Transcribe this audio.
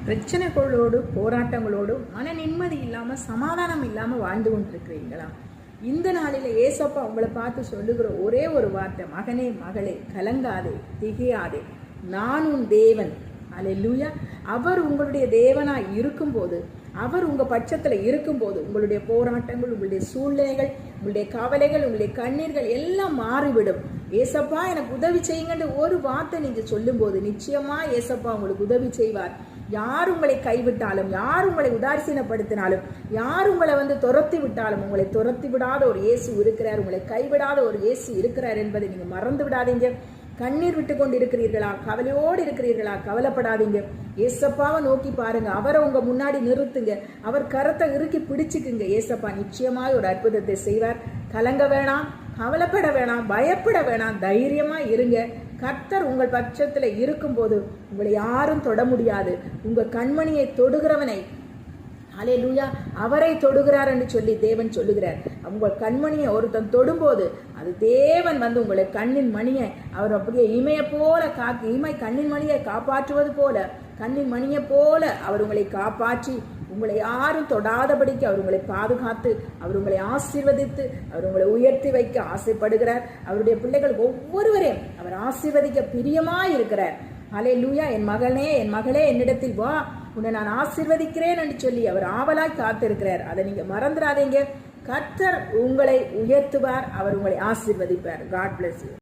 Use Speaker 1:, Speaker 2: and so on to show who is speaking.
Speaker 1: பிரச்சனைகளோடு போராட்டங்களோடு மன நிம்மதி இல்லாமல் சமாதானம் இல்லாமல் வாழ்ந்து கொண்டிருக்கிறீங்களா? இந்த நாளில் ஏசப்பா உங்களை பார்த்து சொல்லுகிற ஒரே ஒரு வார்த்தை, மகனே மகளே கலங்காதே திகையாதே, நான் உன் தேவன். அல்லேலூயா. அவர் உங்களுடைய தேவனாய் இருக்கும்போது, அவர் உங்க பட்சத்துல இருக்கும்போது, உங்களுடைய போராட்டங்கள், உங்களுடைய சூழ்நிலைகள், உங்களுடைய கவலைகள், உங்களுடைய கண்ணீர்கள் எல்லாம் மாறிவிடும். ஏசப்பா எனக்கு உதவி செய்யுங்கன்னு ஒரு வார்த்தை நீங்க சொல்லும் போது நிச்சயமா ஏசப்பா உங்களுக்கு உதவி செய்வார். யார் உங்களை கைவிட்டாலும், யார் உங்களை உதாசீனப்படுத்தினாலும், யார் உங்களை துரத்தி விட்டாலும், உங்களை துரத்தி விடாத ஒரு இயேசு இருக்கிறார், உங்களை கைவிடாத ஒரு இயேசு இருக்கிறார் என்பதை நீங்க மறந்து விடாதீங்க. கண்ணீர் விட்டு கொண்டு இருக்கிறீர்களா? கவலையோடு இருக்கிறீர்களா? கவலைப்படாதீங்க. ஏசப்பாவை நோக்கி பாருங்க. அவரை உங்க முன்னாடி நிறுத்துங்க. அவர் கரத்தை இறுக்கி பிடிச்சுக்குங்க. ஏசப்பா நிச்சயமாய் ஒரு அற்புதத்தை செய்வார். கலங்க வேணாம், கவலைப்பட வேணாம், பயப்பட வேணாம், தைரியமா இருங்க. கர்த்தர் உங்கள் பட்சத்துல இருக்கும் போது உங்களை யாரும் தொட முடியாது. உங்க கண்மணியை தொடுகிறவனை, அல்லேலூயா, அவரை தொடுகிறார் என்று சொல்லி தேவன் சொல்லுகிறார். உங்கள் கண்மணியை ஒருத்தன் தொடும்போது அது தேவன் உங்களை கண்ணின் மணியை அவர் அப்படியே இமையை போல இமை கண்ணின் மணியை காப்பாற்றுவது போல, கண்ணின் மணியை போல அவர் உங்களை காப்பாற்றி உங்களை யாரும் தொடாதபடிக்கு அவர் உங்களை பாதுகாத்து, அவர் உங்களை ஆசீர்வதித்து, அவர் உங்களை உயர்த்தி வைக்க ஆசைப்படுகிறார். அவருடைய பிள்ளைகள் ஒவ்வொருவரையும் அவர் ஆசீர்வதிக்க பிரியமாய் இருக்கிறார். அல்லேலூயா. என் மகனே என் மகளே என்னிடத்தில் வா, உன்னை நான் ஆசீர்வதிக்கிறேன் என்று சொல்லி அவர் ஆவலாய் காத்திருக்கிறார். அதை நீங்க மறந்துடாதீங்க. கர்த்தர் உங்களை உயர்த்துவார், அவர் உங்களை ஆசீர்வதிப்பார். God bless you.